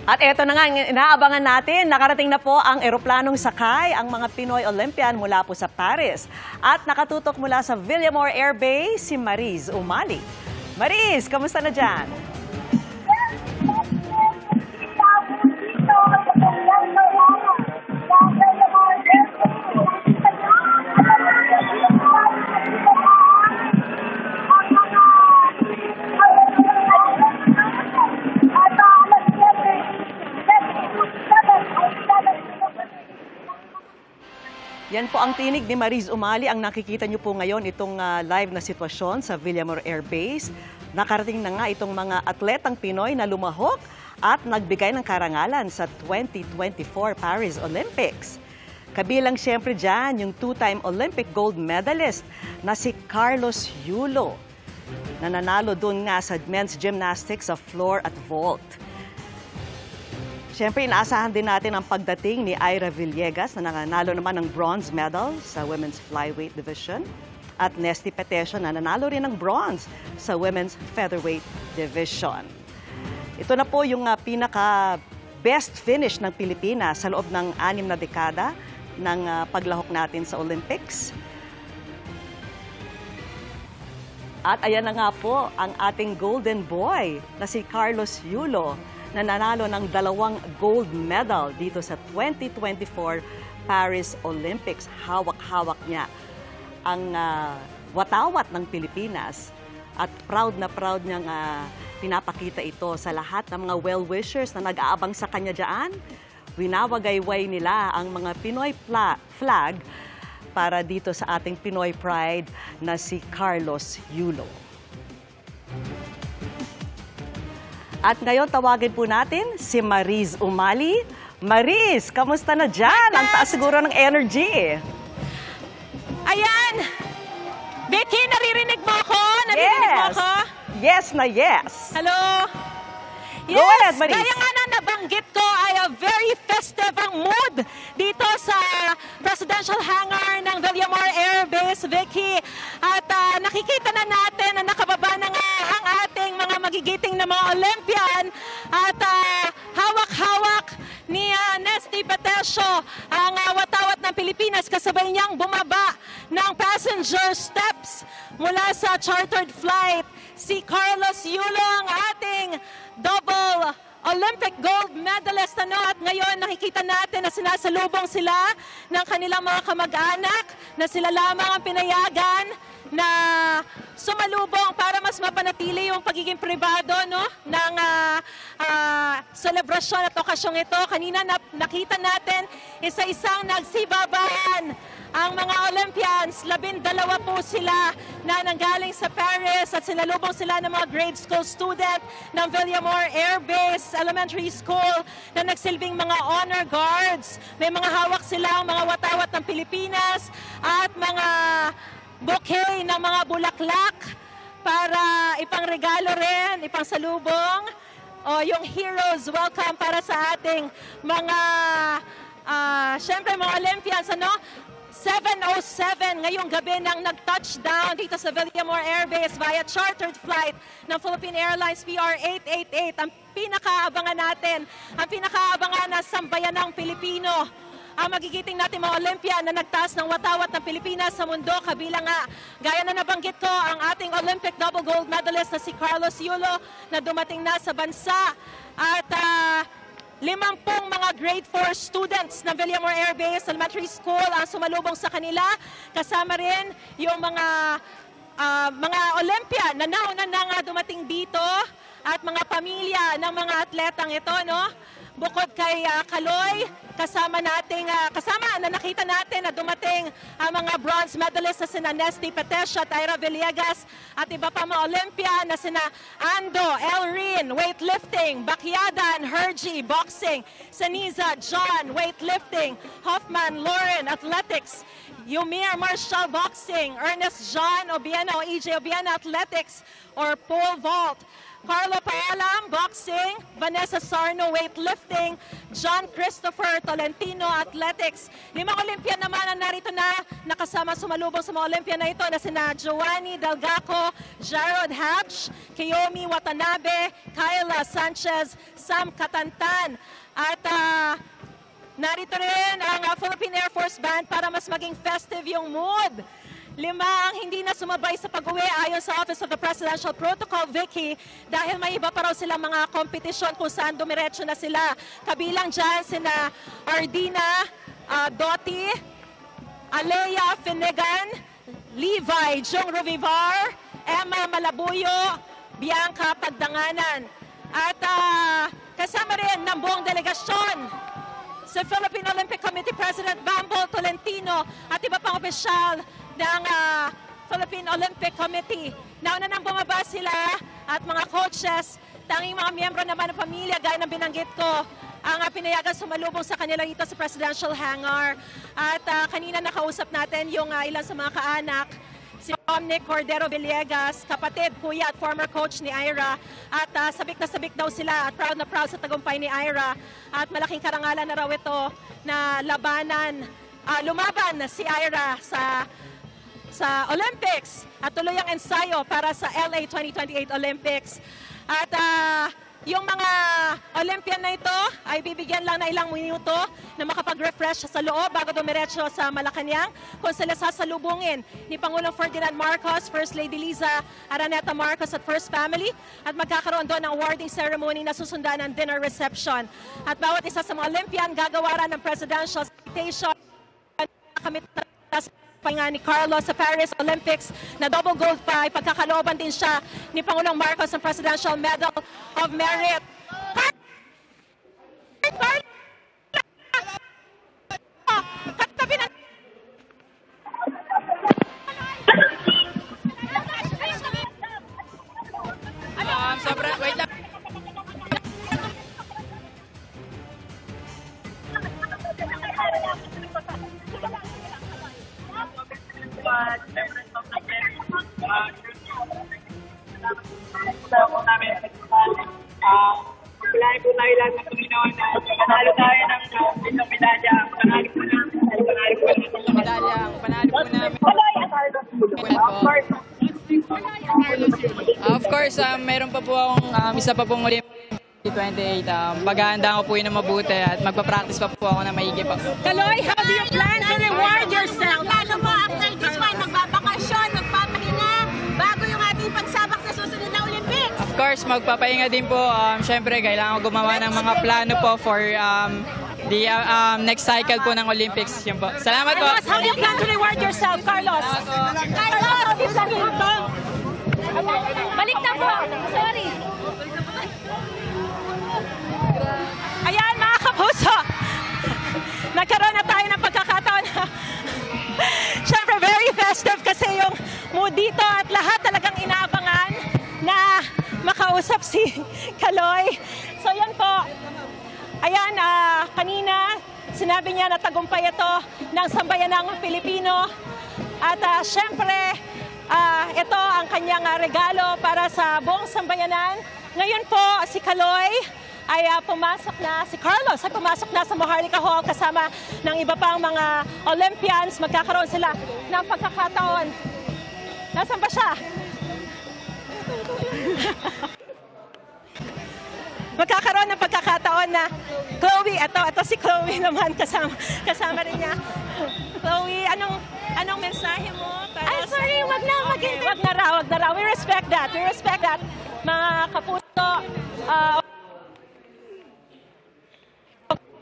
At eto na nga, inaabangan natin, nakarating na po ang eroplanong sakay ang mga Pinoy Olympian mula po sa Paris. At nakatutok mula sa Villamor Air Base, si Mariz Umali. Mariz, kamusta na dyan? Yan po ang tinig ni Mariz Umali. Ang nakikita niyo po ngayon itong live na sitwasyon sa Villamor Air Base. Nakarating na nga itong mga atletang Pinoy na lumahok at nagbigay ng karangalan sa 2024 Paris Olympics. Kabilang siyempre dyan yung two-time Olympic gold medalist na si Carlos Yulo, na nanalo doon nga sa men's gymnastics sa floor at vault. Siyempre, inaasahan din natin ang pagdating ni Ira Villegas na nanalo naman ng bronze medal sa women's flyweight division at Nesty Petesio na nanalo rin ng bronze sa women's featherweight division. Ito na po yung pinaka-best finish ng Pilipinas sa loob ng 6 na dekada ng paglahok natin sa Olympics. At ayan na nga po ang ating golden boy na si Carlos Yulo, na nanalo ng 2 gold medal dito sa 2024 Paris Olympics. Hawak-hawak niya ang watawat ng Pilipinas at proud niyang pinapakita ito sa lahat ng mga well-wishers na nag-aabang sa kanya dyan. Winawagayway nila ang mga Pinoy flag para dito sa ating Pinoy Pride na si Carlos Yulo. At ngayon, tawagin po natin si Mariz Umali. Mariz, kamusta na dyan? Ang taas siguro ng energy. Ayan! Becky, naririnig mo ako? Naririnig mo ako? Yes na yes. Hello? Yes, Go ahead, Mariz. Gaya nga na nabanggit ko ay a very festive ang mood dito sa presidential hangar ng Villamor Air Base, Vicky. At nakikita na natin na nakababa na nga ang ating mga magigiting na mga Olympian. At hawak-hawak ni Nesty Petesio ang watawat ng Pilipinas, kasabay niyang bumaba ng passenger steps mula sa chartered flight. Si Carlos Yulo, ang ating double Olympic gold medalist, at ngayon nakikita natin na sinasalubong sila ng kanilang mga kamag-anak, na sila lamang ang pinayagan na sumalubong para mas mapanatili yung pagiging pribado ng selebrasyon at okasyong ito. Kanina nakita natin isa-isang nagsibabahan ang mga Olympians. 12 po sila na nanggaling sa Paris at sinalubong sila ng mga grade school student ng Villamor Air Base Elementary School na nagsilbing mga honor guards. May mga hawak sila, mga watawat ng Pilipinas at mga bouquet ng mga bulaklak para ipangregalo rin, ipangsalubong o yung heroes welcome para sa ating mga syempre mga Olympians. 7:07 ngayong gabi nang nag-touchdown dito sa Villamor Air Base via chartered flight ng Philippine Airlines PR888. Ang pinakaabangan natin, ang pinakaabangan na sambayanang Pilipino, ang magigiting natin mga Olympian na nagtaas ng watawat ng Pilipinas sa mundo. Kabilang nga, gaya na nabanggit ko, ang ating Olympic double gold medalist na si Carlos Yulo na dumating na sa bansa. At 50 mga grade 4 students ng Villamor Air Base Elementary School ang sumalubong sa kanila. Kasama rin yung mga Olympian na nauna na nga dumating dito at mga pamilya ng mga atletang ito, Bukod kay Kaloy, kasama na nakita natin na dumating ang mga bronze medalists na sina Nesty Petesio at Ira Villegas at iba pa mga Olympian na sina Ando, Elrin, weightlifting, Bakyadan, Hergy, boxing, Saniza, John, weightlifting, Hoffman, Lauren, athletics, Yumir, martial boxing, Ernest John Obiena o EJ Obiena, athletics or pole vault, Carlo Paolam, boxing, Vanessa Sarno, weightlifting, John Christopher Tolentino, athletics. 5 Olympian naman ang narito na nakasama sumalubong sa mga Olympian na ito na sina Giovanni Delgaco, Jarrod Hatch, Kiyomi Watanabe, Kyla Sanchez, Sam Katantan. At narito rin ang Philippine Air Force Band para mas maging festive yung mood. 5 ang hindi na sumabay sa pag-uwi ayon sa Office of the Presidential Protocol, Vicky, dahil may iba pa raw silang mga kompetisyon kung saan dumiretso na sila. Kabilang dyan sina Ardina Doti, Alea Finnegan, Levi Jong Rovivar, Emma Malabuyo, Bianca Pagdanganan. At kasama rin ng buong delegasyon si Philippine Olympic Committee President Bambo Tolentino at iba pang opisyal ng Philippine Olympic Committee. Nauna nang bumaba sila at mga coaches, tanging mga miyembro naman ng pamilya gaya ng binanggit ko ang pinayagan sumalubong sa kanila dito sa Presidential Hangar. At kanina nakausap natin yung ilan sa mga kaanak, si Dominic Cordero Villegas, kapatid, kuya at former coach ni Ira. At sabik na sabik daw sila at proud na proud sa tagumpay ni Ira. At malaking karangalan na raw ito na lumaban si Ira sa Olympics at tuloy ang ensayo para sa LA 2028 Olympics. At yung mga Olympian na ito ay bibigyan lang na ilang minuto na makapag-refresh sa loob bago dumiretso sa Malacanang kung sila sasalubungin ni Pangulong Ferdinand Marcos, First Lady Liza Araneta Marcos at First Family, at magkakaroon doon ng awarding ceremony na susundan ng dinner reception. At bawat isa sa mga Olympian gagawaran ng presidential citation kamit nga ni Carlos sa Paris Olympics na double gold pa, ipagkakalooban din siya ni Pangulong Marcos ng Presidential Medal of Merit. Katabi na Sobra, wait lang. Pagkalain po tayo lang ng Panginoon na panalo tayo ng isang medalya. Panalo po namin ng medalya. Panalo po namin. Of course, meron pa po akong isa pa pong Olympic 28. Paghahanda ko po yun na mabuti at magpa-practice pa po ako na maigi pa. Kaloy, how do you plan to reward yourself? Lalo po after this one, magbabakasyon, magpapahinga, bago yung ating pagsabak sa susunod na Olympics. Of course, magpapahinga din po. Siyempre, kailangan ko gumawa ng mga plano po for the next cycle po ng Olympics. Yun po. Salamat po. Carlos, how do you plan to reward yourself, Carlos? Carlos, how do you plan to balik na po. Sorry. Ayan, mga kapuso. Nagkaroon na tayo ng pagkakataon na siyempre very festive kasi yung mood dito at lahat talagang inaabangan na makausap si Kaloy. So yan po. Ayan, kanina sinabi niya na tagumpay ito ng sambayanang Pilipino. At siyempre, ito ang kanyang regalo para sa buong sambayanan. Ngayon po, si Kaloy ay pumasok na, si Carlos ay pumasok na sa Maharlika Hall kasama ng iba pang mga Olympians. Magkakaroon sila ng pagkakataon. Nasaan ba siya? Magkakaroon ng pagkakataon na Chloe, ito si Chloe naman kasama rin niya. Chloe, anong mensahe mo? Para Sorry, wag na, okay, wag na raw. We respect that. Mga kapuso,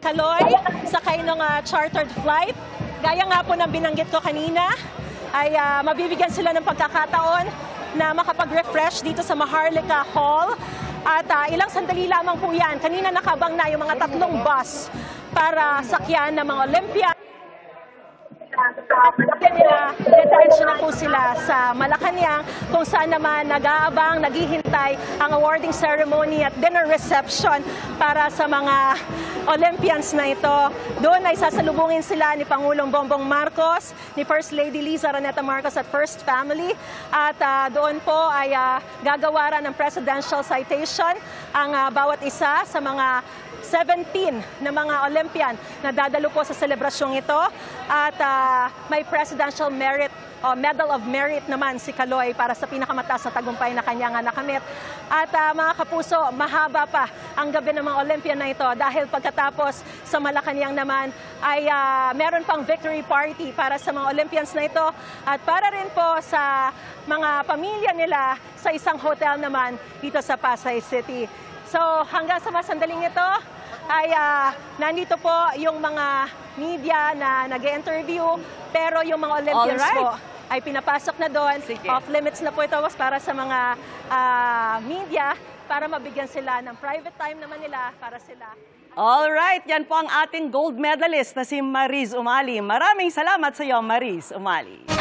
Kaloy, sakay ng chartered flight. Gaya nga po ng binanggit ko kanina, ay mabibigyan sila ng pagkakataon na makapag-refresh dito sa Maharlika Hall. At ilang sandali lamang po yan. Kanina nakabang na yung mga 3 bus para sakyan ng mga Olympian. Yan nila, diretso na po sila sa Malacanang kung saan naman nag-aabang, naghihintay ang awarding ceremony at dinner reception para sa mga Olympians na ito. Doon ay sasalubungin sila ni Pangulong Bongbong Marcos, ni First Lady Liza Araneta Marcos at First Family. At doon po ay gagawaran ng presidential citation ang bawat isa sa mga 17 na mga Olympian na dadalo po sa selebrasyong ito. At may Presidential Medal of Merit naman si Kaloy para sa pinakamataas na tagumpay na kanyang nakamit. At mga kapuso, mahaba pa ang gabi ng mga Olympian na ito dahil pagkatapos sa Malacanang naman ay meron pang victory party para sa mga Olympians na ito at para rin po sa mga pamilya nila sa isang hotel naman dito sa Pasay City. So hanggang sa masandaling ito ay nandito po yung mga media na nag-interview pero yung mga Olympians Alright. po ay pinapasok na doon. Sige. Off limits na po ito para sa mga media para mabigyan sila ng private time naman nila para sila. Alright, yan po ang ating gold medalist na si Mariz Umali. Maraming salamat sa iyo, Mariz Umali.